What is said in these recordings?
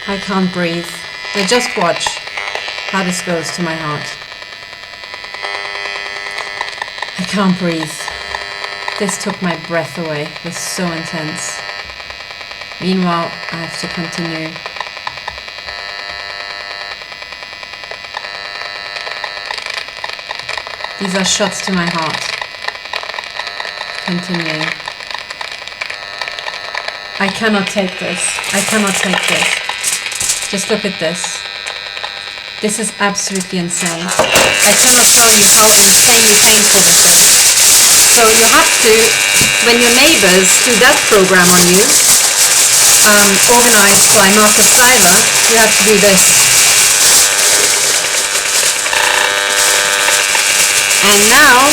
I can't breathe. But just watch how this goes to my heart. I can't breathe. This took my breath away. It was so intense. Meanwhile, I have to continue. These are shots to my heart. Continuing. I cannot take this. I cannot take this. Just look at this. This is absolutely insane. I cannot tell you how insanely painful this is. So you have to, when your neighbors do that program on you, organized by Marcus Seiler, you have to do this. And now,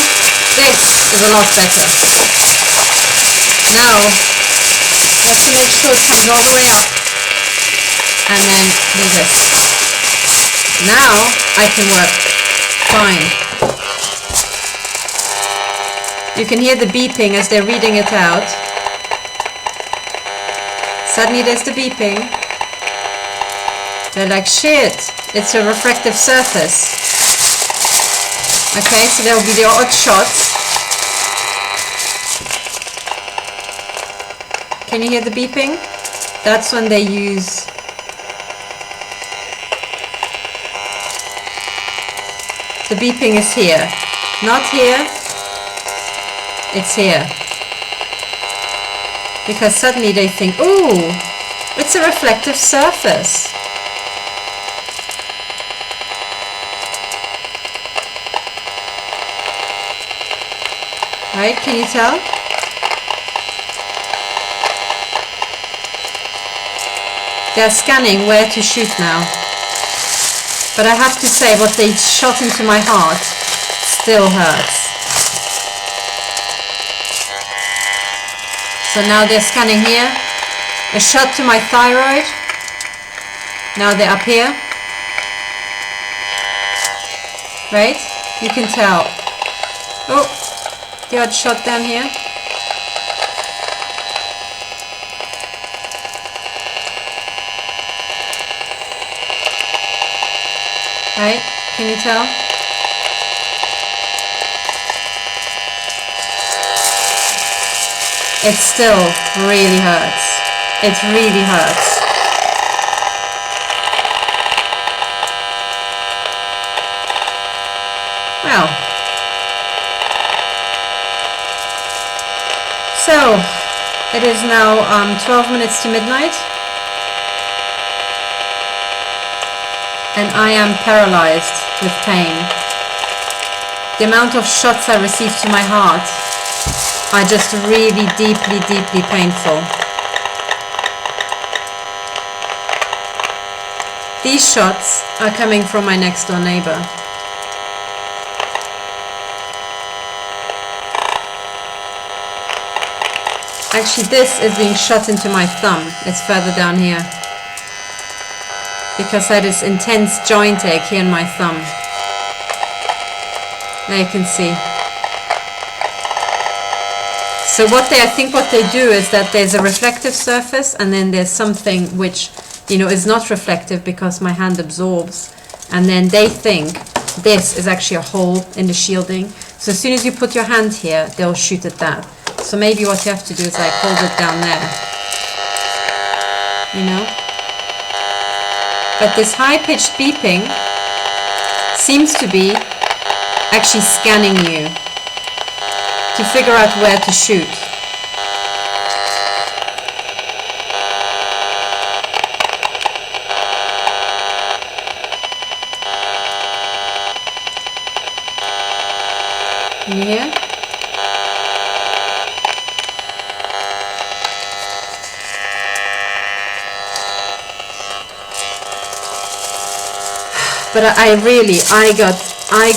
this is a lot better. Now, you have to make sure it comes all the way up. And then do this. Now, I can work fine. You can hear the beeping as they're reading it out. Suddenly there's the beeping. They're like, shit, it's a refractive surface. Okay, so there will be the odd shots. Can you hear the beeping? That's when they use the beeping is here. Not here. It's here. Because suddenly they think, ooh, it's a reflective surface. Right, can you tell? They're scanning where to shoot now. But I have to say, what they shot into my heart still hurts. So now they're scanning here. A shot to my thyroid. Now they're up here. Right? You can tell. Oh, the odd shot down here. Right? Can you tell? It still really hurts. It really hurts. Well. So, it is now 12 minutes to midnight. And I am paralyzed with pain. The amount of shots I received to my heart are just really deeply, deeply painful. These shots are coming from my next door neighbor. Actually, this is being shot into my thumb. It's further down here. Because I had this intense joint ache here in my thumb. Now you can see. So I think what they do is that there's a reflective surface and then there's something which, is not reflective because my hand absorbs. And then they think this is actually a hole in the shielding. So as soon as you put your hand here, they'll shoot at that. So maybe what you have to do is like hold it down there. But this high-pitched beeping seems to be actually scanning you to figure out where to shoot. Can you hear? But I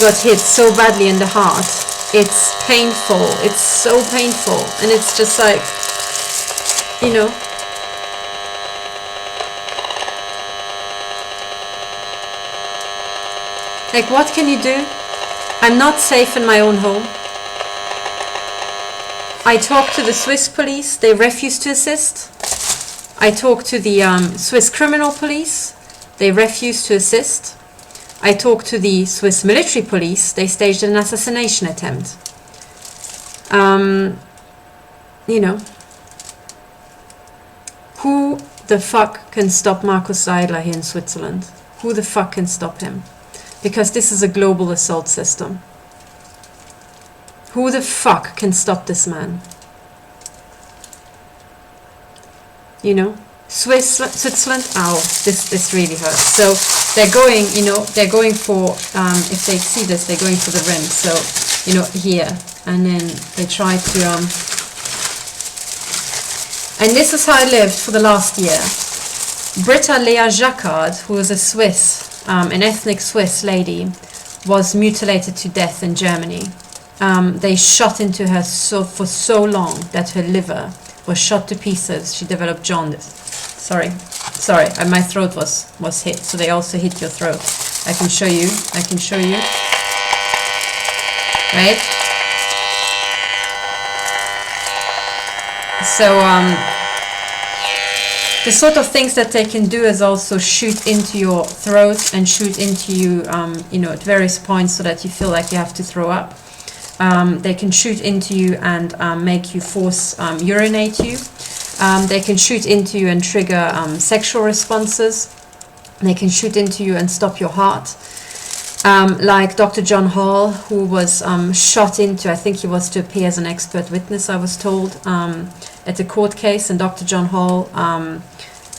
got hit so badly in the heart. It's painful. It's so painful. And it's just like, Like, what can you do? I'm not safe in my own home. I talked to the Swiss police. They refused to assist. I talked to the Swiss criminal police. They refused to assist. I talked to the Swiss military police. They staged an assassination attempt. You know, who the fuck can stop Markus Seidler here in Switzerland? Who the fuck can stop him? Because this is a global assault system. Who the fuck can stop this man? You know, Switzerland, ow, this really hurts. So they're going, you know, they're going for, if they see this, they're going for the rim. So, you know, here, and then they try to, and this is how I lived for the last year. Britta Lea Jacquard, who was a Swiss, an ethnic Swiss lady, was mutilated to death in Germany. They shot into her for so long that her liver was shot to pieces. She developed jaundice. Sorry, my throat was hit, so they also hit your throat. I can show you, right? So, the sort of things that they can do is also shoot into your throat and shoot into you, you know, at various points so that you feel like you have to throw up. They can shoot into you and make you urinate you. They can shoot into you and trigger sexual responses. They can shoot into you and stop your heart. Like Dr. John Hall, who was shot into, I think he was to appear as an expert witness, I was told, at a court case, and Dr. John Hall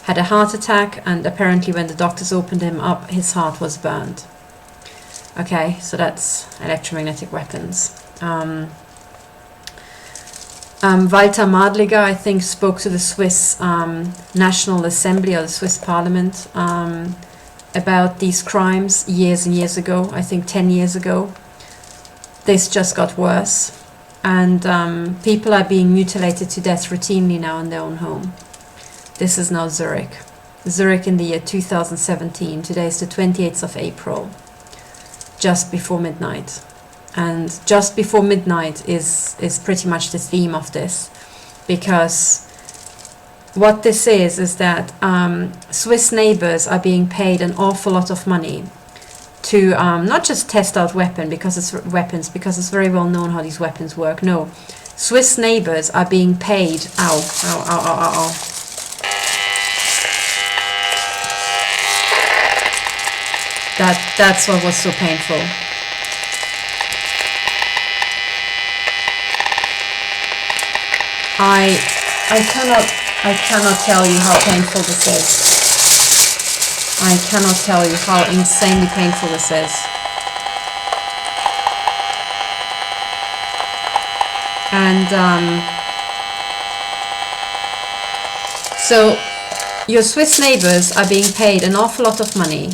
had a heart attack, and apparently when the doctors opened him up, his heart was burned. Okay, so that's electromagnetic weapons. Walter Madliger, I think, spoke to the Swiss National Assembly or the Swiss Parliament about these crimes years and years ago, I think 10 years ago. This just got worse. And people are being mutilated to death routinely now in their own home. This is now Zurich. Zurich in the year 2017. Today is the 28th of April, just before midnight. And just before midnight is pretty much the theme of this, because what this is that Swiss neighbors are being paid an awful lot of money to not just test out weapons because it's very well known how these weapons work. No, Swiss neighbors are being paid. Ow, ow, ow, ow, ow, ow. That's what was so painful. I cannot tell you how painful this is. I cannot tell you how insanely painful this is. And so your Swiss neighbors are being paid an awful lot of money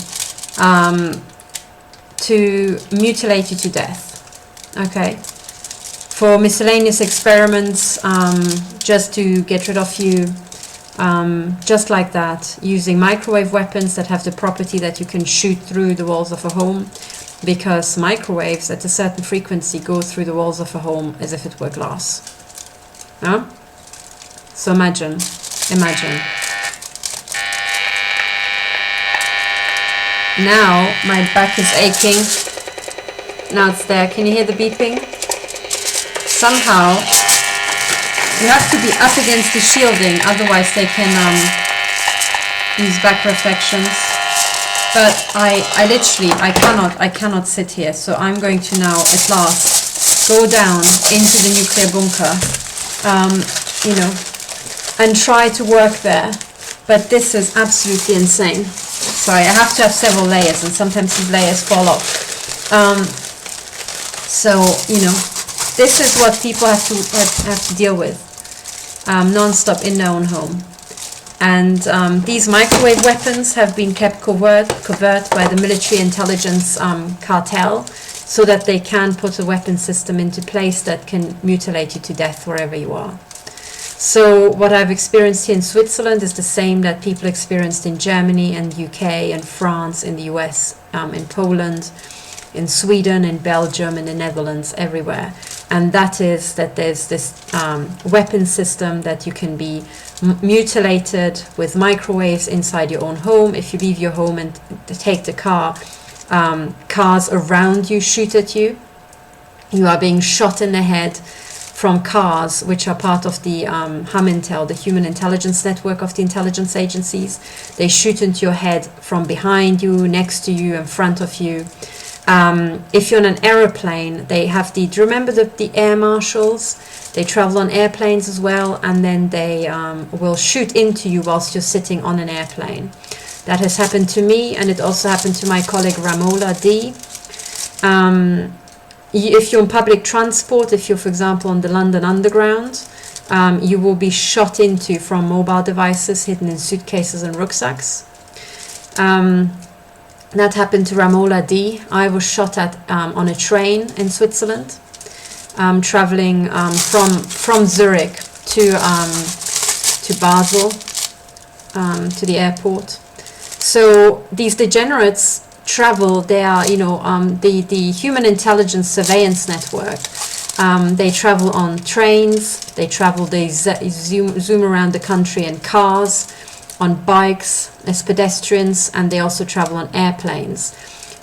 to mutilate you to death. Okay. For miscellaneous experiments, just to get rid of you, just like that, using microwave weapons that have the property that you can shoot through the walls of a home, because microwaves at a certain frequency go through the walls of a home as if it were glass. Yeah? So imagine. Now my back is aching. Now it's there. Can you hear the beeping? Somehow you have to be up against the shielding, otherwise they can use back reflections. But I cannot sit here, so I'm going to now at last go down into the nuclear bunker, you know, and try to work there. But this is absolutely insane. Sorry, I have to have several layers, and sometimes these layers fall off. So, you know, this is what people have to deal with non-stop in their own home. And these microwave weapons have been kept covert by the military intelligence cartel, so that they can put a weapon system into place that can mutilate you to death wherever you are. So what I've experienced here in Switzerland is the same that people experienced in Germany and UK and France, in the US, in Poland, in Sweden, in Belgium, in the Netherlands, everywhere. and that is that there's this weapon system that you can be mutilated with microwaves inside your own home. If you leave your home and take the car, cars around you shoot at you. You are being shot in the head from cars which are part of the HUMINTEL, the Human Intelligence Network of the intelligence agencies. They shoot into your head from behind you, next to you, in front of you. If you're on an aeroplane, they have do you remember the air marshals? They travel on airplanes as well, and then they will shoot into you whilst you're sitting on an airplane. That has happened to me, and it also happened to my colleague Ramola D. If you're on public transport, if you're, for example, on the London Underground, you will be shot into from mobile devices hidden in suitcases and rucksacks. That happened to Ramola D. I was shot at on a train in Switzerland, traveling from Zurich to Basel, to the airport. So these degenerates travel. They are, the Human Intelligence Surveillance Network. They travel on trains. They travel. They zoom around the country in cars, on bikes as pedestrians, and they also travel on airplanes.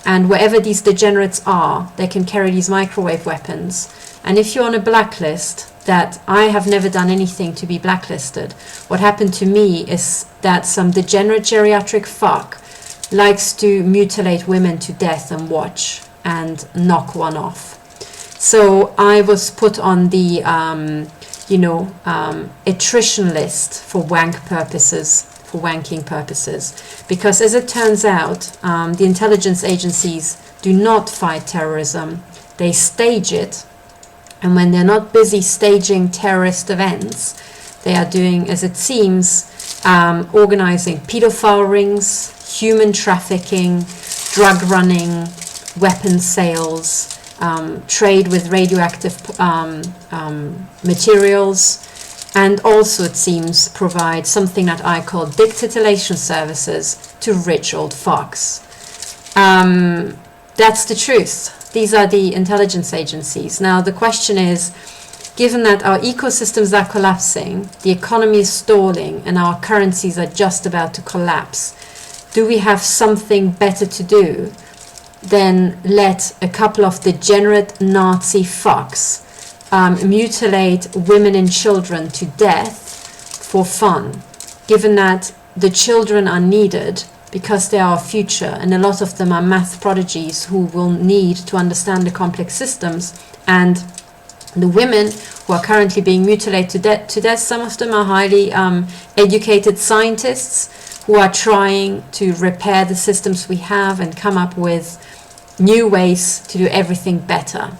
And wherever these degenerates are, they can carry these microwave weapons. And if you're on a blacklist, that I have never done anything to be blacklisted. What happened to me is that some degenerate geriatric fuck likes to mutilate women to death and watch and knock one off. So I was put on the attrition list for wanking purposes, because as it turns out, the intelligence agencies do not fight terrorism, they stage it. And when they're not busy staging terrorist events, they are doing, as it seems, organizing pedophile rings, human trafficking, drug running, weapon sales, trade with radioactive materials, and also, it seems, provide something that I call dick titillation services to rich old fucks. That's the truth. These are the intelligence agencies. Now, the question is, given that our ecosystems are collapsing, the economy is stalling, and our currencies are just about to collapse, do we have something better to do than let a couple of degenerate Nazi fucks mutilate women and children to death for fun, given that the children are needed because they are our future, and a lot of them are math prodigies who will need to understand the complex systems, and the women who are currently being mutilated to death, some of them are highly educated scientists who are trying to repair the systems we have and come up with new ways to do everything better.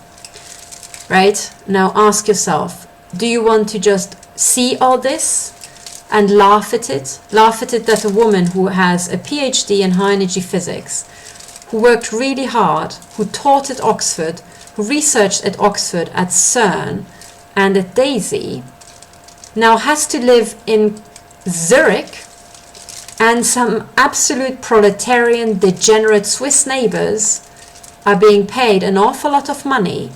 Right? Now ask yourself, do you want to just see all this and laugh at it? Laugh at it that a woman who has a PhD in high energy physics, who worked really hard, who taught at Oxford, who researched at Oxford, at CERN and at DAISY, now has to live in Zurich, and some absolute proletarian degenerate Swiss neighbors are being paid an awful lot of money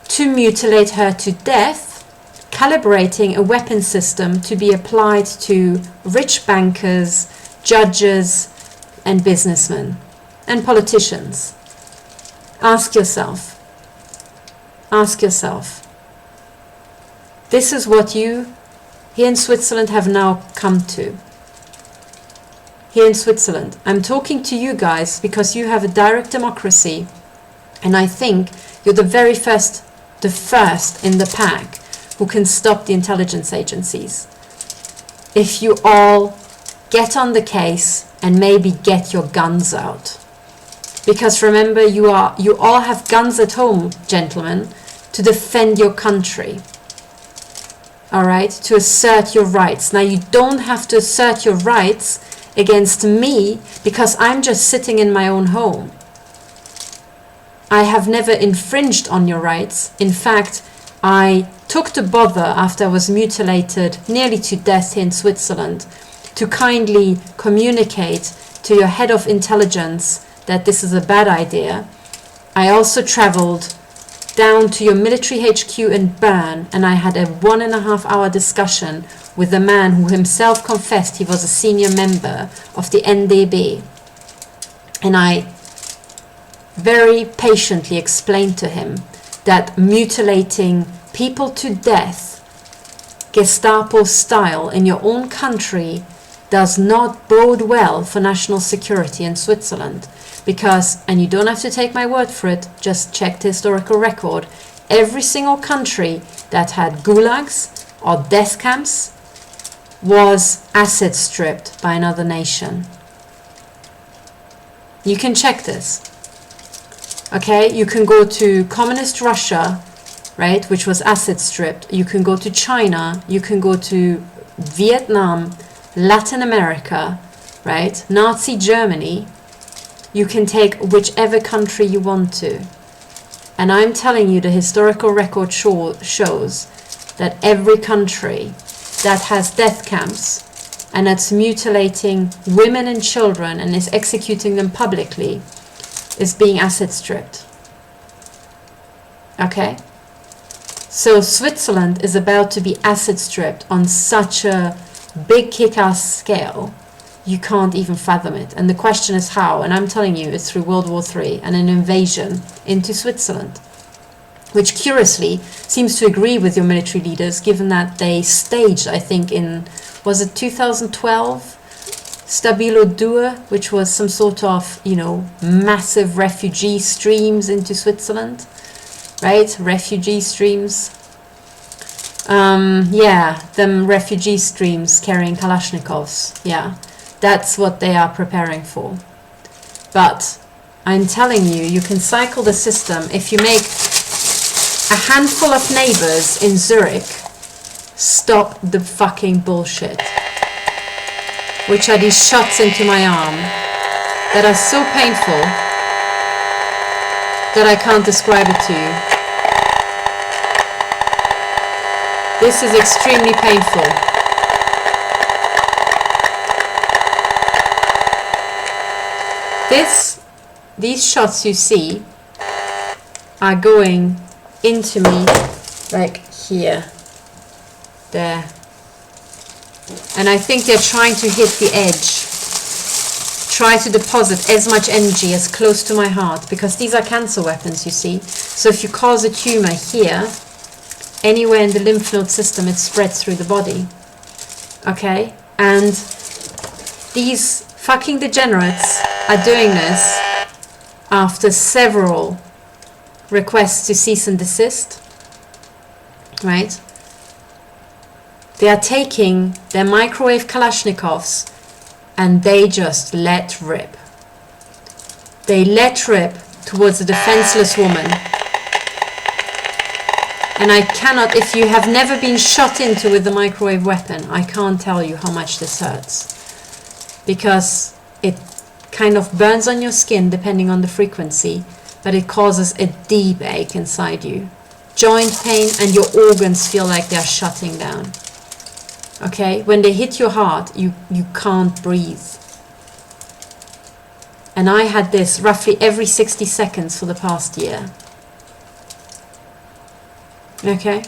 to mutilate her to death, calibrating a weapon system to be applied to rich bankers, judges, and businessmen, and politicians. Ask yourself. This is what you, here in Switzerland, have now come to. Here in Switzerland, I'm talking to you guys because you have a direct democracy, and I think you're the first in the pack who can stop the intelligence agencies. If you all get on the case and maybe get your guns out. Because remember, you all have guns at home, gentlemen, to defend your country. Alright? To assert your rights. Now, you don't have to assert your rights against me because I'm just sitting in my own home. I have never infringed on your rights. In fact, I took the bother after I was mutilated nearly to death here in Switzerland to kindly communicate to your head of intelligence that this is a bad idea. I also traveled down to your military HQ in Bern, and I had a 1.5 hour discussion with a man who himself confessed he was a senior member of the NDB. And I very patiently explained to him that mutilating people to death, Gestapo style, in your own country does not bode well for national security in Switzerland. Because, and you don't have to take my word for it, just check the historical record, every single country that had gulags or death camps was acid stripped by another nation. You can check this. Okay, you can go to communist Russia, right, which was acid stripped. You can go to China, you can go to Vietnam, Latin America, right, Nazi Germany. You can take whichever country you want to. And I'm telling you, the historical record shows that every country that has death camps and that's mutilating women and children and is executing them publicly is being acid stripped. Okay? So Switzerland is about to be acid stripped on such a big kick-ass scale, you can't even fathom it. And the question is how, and I'm telling you, it's through World War III and an invasion into Switzerland, which curiously seems to agree with your military leaders, given that they staged, I think in, was it 2012, Stabilo Due, which was some sort of, you know, massive refugee streams into Switzerland, right? Refugee streams. Yeah, them refugee streams carrying Kalashnikovs, yeah. That's what they are preparing for. But I'm telling you, you can cycle the system. If you make a handful of neighbors in Zurich stop the fucking bullshit, which are these shots into my arm that are so painful that I can't describe it to you. This is extremely painful. These shots you see are going into me like here, there. And I think they're trying to hit the edge, try to deposit as much energy as close to my heart, because these are cancer weapons, you see. So if you cause a tumor here, anywhere in the lymph node system, it spreads through the body. Okay? And these fucking degenerates are doing this after several requests to cease and desist, right? They are taking their microwave Kalashnikovs and they just let rip. They let rip towards a defenseless woman. And I cannot, if you have never been shot into with a microwave weapon, I can't tell you how much this hurts. Because it kind of burns on your skin depending on the frequency, but it causes a deep ache inside you. Joint pain, and your organs feel like they're shutting down. Okay? When they hit your heart, you can't breathe. And I had this roughly every 60 seconds for the past year. Okay?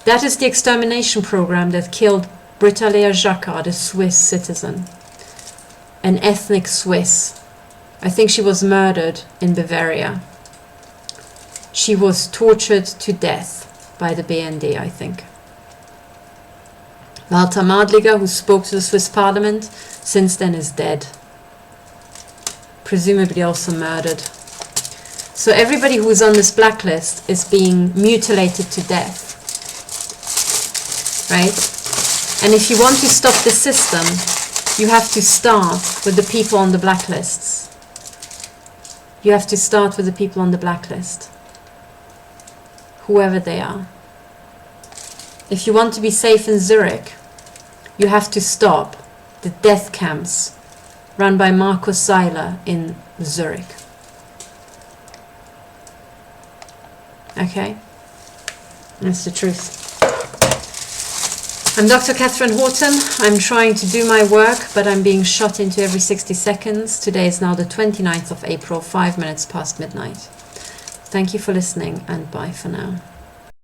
That is the extermination program that killed Britta Lea Jacquard, a Swiss citizen. An ethnic Swiss. I think she was murdered in Bavaria. She was tortured to death by the BND, I think. Walter Madliger, who spoke to the Swiss parliament, since then is dead. Presumably also murdered. So everybody who is on this blacklist is being mutilated to death. Right? And if you want to stop the system, you have to start with the people on the blacklists. You have to start with the people on the blacklist. Whoever they are. If you want to be safe in Zurich, you have to stop the death camps run by Markus Seiler in Zurich. Okay? That's the truth. I'm Dr. Katherine Horton. I'm trying to do my work, but I'm being shot into every 60 seconds. Today is now the 29th of April, 5 minutes past midnight. Thank you for listening, and bye for now.